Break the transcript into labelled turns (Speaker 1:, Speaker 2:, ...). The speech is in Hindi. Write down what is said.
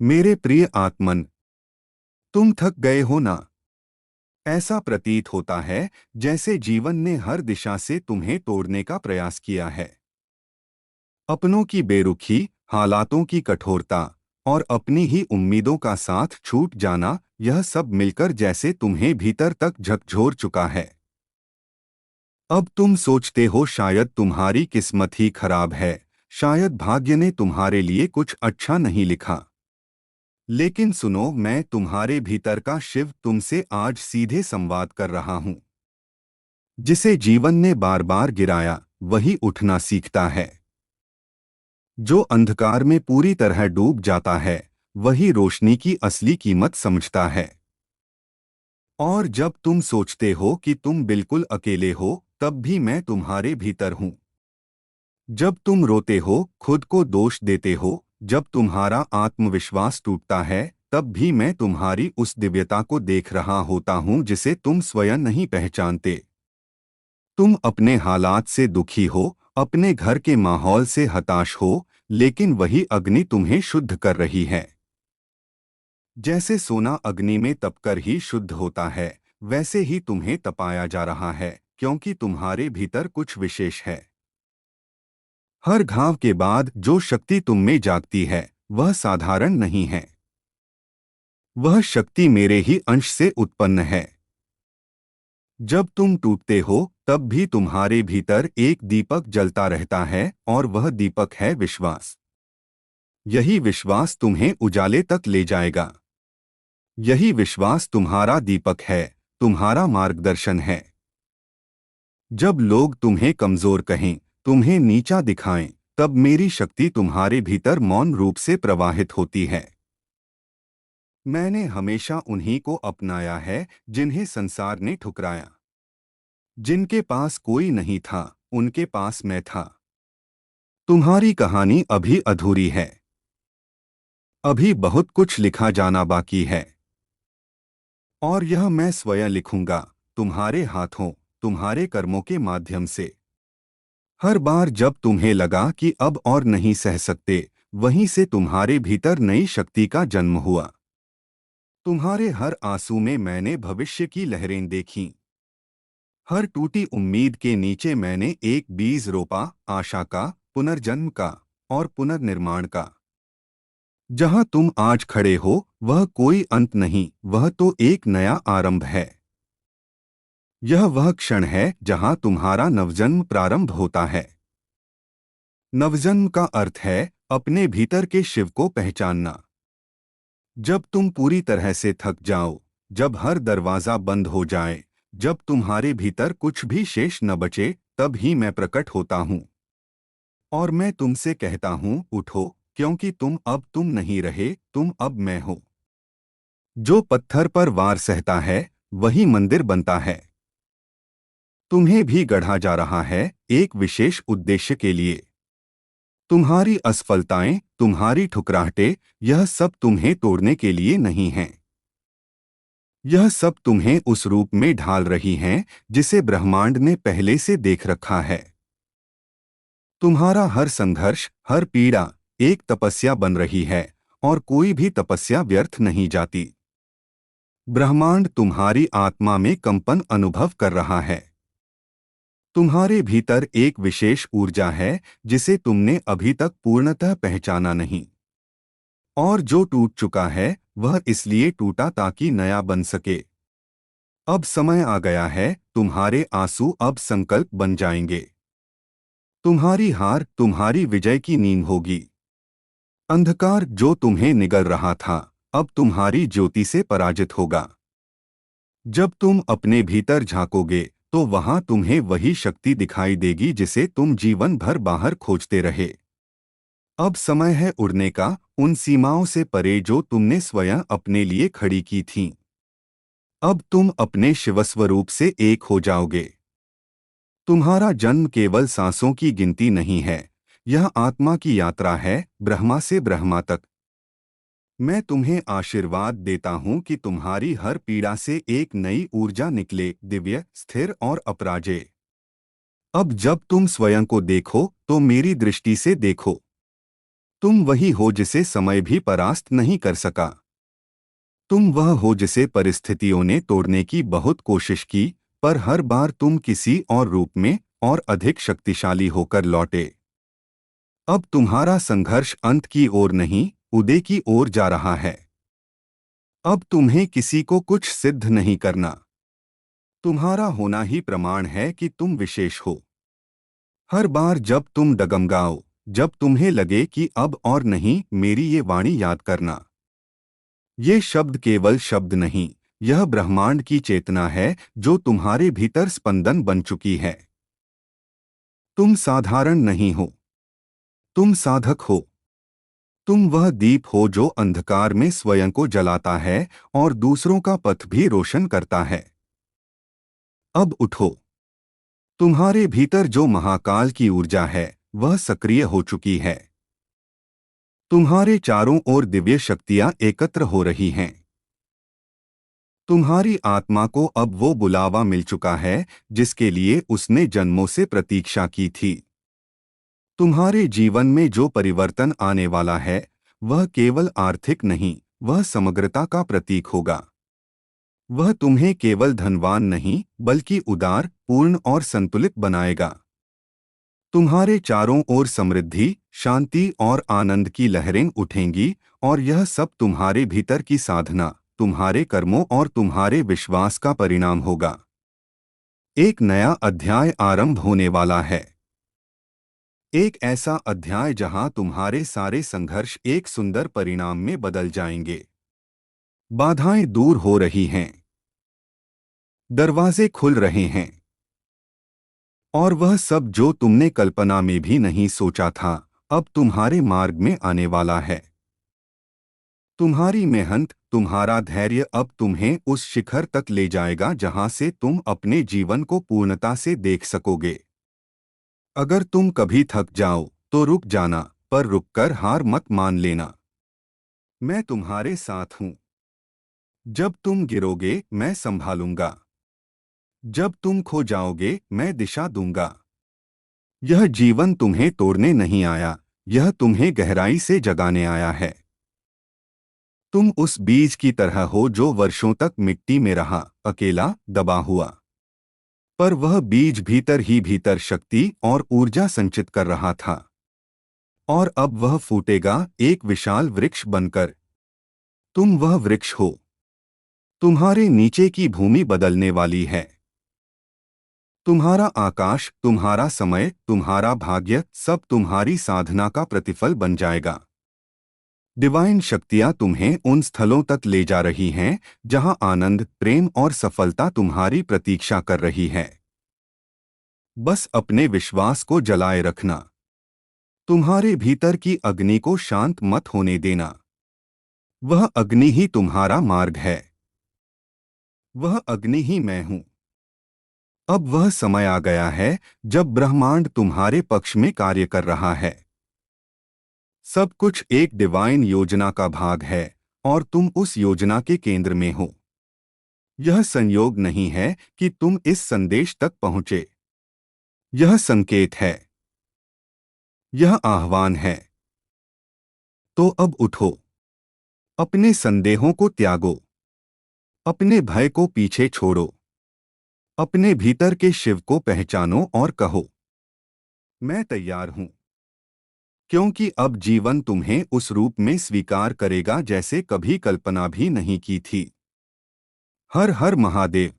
Speaker 1: मेरे प्रिय आत्मन, तुम थक गए हो ना। ऐसा प्रतीत होता है जैसे जीवन ने हर दिशा से तुम्हें तोड़ने का प्रयास किया है। अपनों की बेरुखी, हालातों की कठोरता और अपनी ही उम्मीदों का साथ छूट जाना, यह सब मिलकर जैसे तुम्हें भीतर तक झकझोर चुका है। अब तुम सोचते हो शायद तुम्हारी किस्मत ही खराब है, शायद भाग्य ने तुम्हारे लिए कुछ अच्छा नहीं लिखा। लेकिन सुनो, मैं तुम्हारे भीतर का शिव तुमसे आज सीधे संवाद कर रहा हूं। जिसे जीवन ने बार बार गिराया, वही उठना सीखता है। जो अंधकार में पूरी तरह डूब जाता है, वही रोशनी की असली कीमत समझता है। और जब तुम सोचते हो कि तुम बिल्कुल अकेले हो, तब भी मैं तुम्हारे भीतर हूं। जब तुम रोते हो, खुद को दोष देते हो, जब तुम्हारा आत्मविश्वास टूटता है, तब भी मैं तुम्हारी उस दिव्यता को देख रहा होता हूं जिसे तुम स्वयं नहीं पहचानते। तुम अपने हालात से दुखी हो, अपने घर के माहौल से हताश हो, लेकिन वही अग्नि तुम्हें शुद्ध कर रही है। जैसे सोना अग्नि में तपकर ही शुद्ध होता है, वैसे ही तुम्हें तपाया जा रहा है, क्योंकि तुम्हारे भीतर कुछ विशेष है। हर घाव के बाद जो शक्ति तुम में जागती है, वह साधारण नहीं है। वह शक्ति मेरे ही अंश से उत्पन्न है। जब तुम टूटते हो, तब भी तुम्हारे भीतर एक दीपक जलता रहता है, और वह दीपक है विश्वास। यही विश्वास तुम्हें उजाले तक ले जाएगा। यही विश्वास तुम्हारा दीपक है, तुम्हारा मार्गदर्शन है। जब लोग तुम्हें कमजोर कहें, तुम्हें नीचा दिखाएं, तब मेरी शक्ति तुम्हारे भीतर मौन रूप से प्रवाहित होती है। मैंने हमेशा उन्हीं को अपनाया है जिन्हें संसार ने ठुकराया। जिनके पास कोई नहीं था, उनके पास मैं था। तुम्हारी कहानी अभी अधूरी है। अभी बहुत कुछ लिखा जाना बाकी है। और यह मैं स्वयं लिखूंगा, तुम्हारे हाथों, तुम्हारे कर्मों के माध्यम से। हर बार जब तुम्हें लगा कि अब और नहीं सह सकते, वहीं से तुम्हारे भीतर नई शक्ति का जन्म हुआ। तुम्हारे हर आंसू में मैंने भविष्य की लहरें देखीं। हर टूटी उम्मीद के नीचे मैंने एक बीज रोपा, आशा का, पुनर्जन्म का और पुनर्निर्माण का। जहां तुम आज खड़े हो, वह कोई अंत नहीं, वह तो एक नया आरंभ है। यह वह क्षण है जहां तुम्हारा नवजन्म प्रारंभ होता है। नवजन्म का अर्थ है अपने भीतर के शिव को पहचानना। जब तुम पूरी तरह से थक जाओ, जब हर दरवाजा बंद हो जाए, जब तुम्हारे भीतर कुछ भी शेष न बचे, तब ही मैं प्रकट होता हूँ। और मैं तुमसे कहता हूँ, उठो, क्योंकि तुम नहीं रहे, तुम अब मैं हो। जो पत्थर पर वार सहता है, वही मंदिर बनता है। तुम्हें भी गढ़ा जा रहा है एक विशेष उद्देश्य के लिए। तुम्हारी असफलताएं, तुम्हारी ठुकराहटें, यह सब तुम्हें तोड़ने के लिए नहीं हैं। यह सब तुम्हें उस रूप में ढाल रही हैं जिसे ब्रह्मांड ने पहले से देख रखा है। तुम्हारा हर संघर्ष, हर पीड़ा एक तपस्या बन रही है, और कोई भी तपस्या व्यर्थ नहीं जाती। ब्रह्मांड तुम्हारी आत्मा में कंपन अनुभव कर रहा है। तुम्हारे भीतर एक विशेष ऊर्जा है जिसे तुमने अभी तक पूर्णतः पहचाना नहीं। और जो टूट चुका है, वह इसलिए टूटा ताकि नया बन सके। अब समय आ गया है, तुम्हारे आंसू अब संकल्प बन जाएंगे। तुम्हारी हार तुम्हारी विजय की नींद होगी। अंधकार जो तुम्हें निगल रहा था, अब तुम्हारी ज्योति से पराजित होगा। जब तुम अपने भीतर झांकोगे, तो वहां तुम्हें वही शक्ति दिखाई देगी जिसे तुम जीवन भर बाहर खोजते रहे। अब समय है उड़ने का, उन सीमाओं से परे जो तुमने स्वयं अपने लिए खड़ी की थीं। अब तुम अपने शिवस्वरूप से एक हो जाओगे। तुम्हारा जन्म केवल सांसों की गिनती नहीं है, यह आत्मा की यात्रा है, ब्रह्मा से ब्रह्मा तक। मैं तुम्हें आशीर्वाद देता हूं कि तुम्हारी हर पीड़ा से एक नई ऊर्जा निकले, दिव्य, स्थिर और अपराजेय। अब जब तुम स्वयं को देखो, तो मेरी दृष्टि से देखो। तुम वही हो जिसे समय भी परास्त नहीं कर सका। तुम वह हो जिसे परिस्थितियों ने तोड़ने की बहुत कोशिश की, पर हर बार तुम किसी और रूप में और अधिक शक्तिशाली होकर लौटे। अब तुम्हारा संघर्ष अंत की ओर नहीं, उदय की ओर जा रहा है। अब तुम्हें किसी को कुछ सिद्ध नहीं करना। तुम्हारा होना ही प्रमाण है कि तुम विशेष हो। हर बार जब तुम डगमगाओ, जब तुम्हें लगे कि अब और नहीं, मेरी ये वाणी याद करना। ये शब्द केवल शब्द नहीं, यह ब्रह्मांड की चेतना है जो तुम्हारे भीतर स्पंदन बन चुकी है। तुम साधारण नहीं हो, तुम साधक हो। तुम वह दीप हो जो अंधकार में स्वयं को जलाता है और दूसरों का पथ भी रोशन करता है। अब उठो। तुम्हारे भीतर जो महाकाल की ऊर्जा है वह सक्रिय हो चुकी है। तुम्हारे चारों ओर दिव्य शक्तियां एकत्र हो रही हैं। तुम्हारी आत्मा को अब वो बुलावा मिल चुका है जिसके लिए उसने जन्मों से प्रतीक्षा की थी। तुम्हारे जीवन में जो परिवर्तन आने वाला है वह केवल आर्थिक नहीं, वह समग्रता का प्रतीक होगा। वह तुम्हें केवल धनवान नहीं बल्कि उदार, पूर्ण और संतुलित बनाएगा। तुम्हारे चारों ओर समृद्धि, शांति और आनंद की लहरें उठेंगी और यह सब तुम्हारे भीतर की साधना, तुम्हारे कर्मों और तुम्हारे विश्वास का परिणाम होगा। एक नया अध्याय आरंभ होने वाला है। एक ऐसा अध्याय जहां तुम्हारे सारे संघर्ष एक सुंदर परिणाम में बदल जाएंगे। बाधाएं दूर हो रही हैं, दरवाजे खुल रहे हैं, और वह सब जो तुमने कल्पना में भी नहीं सोचा था अब तुम्हारे मार्ग में आने वाला है। तुम्हारी मेहनत, तुम्हारा धैर्य अब तुम्हें उस शिखर तक ले जाएगा जहां से तुम अपने जीवन को पूर्णता से देख सकोगे। अगर तुम कभी थक जाओ तो रुक जाना, पर रुककर हार मत मान लेना। मैं तुम्हारे साथ हूं। जब तुम गिरोगे मैं संभालूंगा। जब तुम खो जाओगे मैं दिशा दूंगा। यह जीवन तुम्हें तोड़ने नहीं आया, यह तुम्हें गहराई से जगाने आया है। तुम उस बीज की तरह हो जो वर्षों तक मिट्टी में रहा, अकेला, दबा हुआ। पर वह बीज भीतर ही भीतर शक्ति और ऊर्जा संचित कर रहा था। और अब वह फूटेगा एक विशाल वृक्ष बनकर। तुम वह वृक्ष हो। तुम्हारे नीचे की भूमि बदलने वाली है। तुम्हारा आकाश, तुम्हारा समय, तुम्हारा भाग्य सब तुम्हारी साधना का प्रतिफल बन जाएगा। डिवाइन शक्तियां तुम्हें उन स्थलों तक ले जा रही हैं जहां आनंद, प्रेम और सफलता तुम्हारी प्रतीक्षा कर रही है। बस अपने विश्वास को जलाए रखना। तुम्हारे भीतर की अग्नि को शांत मत होने देना। वह अग्नि ही तुम्हारा मार्ग है। वह अग्नि ही मैं हूं। अब वह समय आ गया है जब ब्रह्मांड तुम्हारे पक्ष में कार्य कर रहा है। सब कुछ एक डिवाइन योजना का भाग है और तुम उस योजना के केंद्र में हो। यह संयोग नहीं है कि तुम इस संदेश तक पहुंचे। यह संकेत है। यह आह्वान है। तो अब उठो। अपने संदेहों को त्यागो। अपने भय को पीछे छोड़ो। अपने भीतर के शिव को पहचानो और कहो, मैं तैयार हूं। क्योंकि अब जीवन तुम्हें उस रूप में स्वीकार करेगा जैसे कभी कल्पना भी नहीं की थी। हर हर महादेव।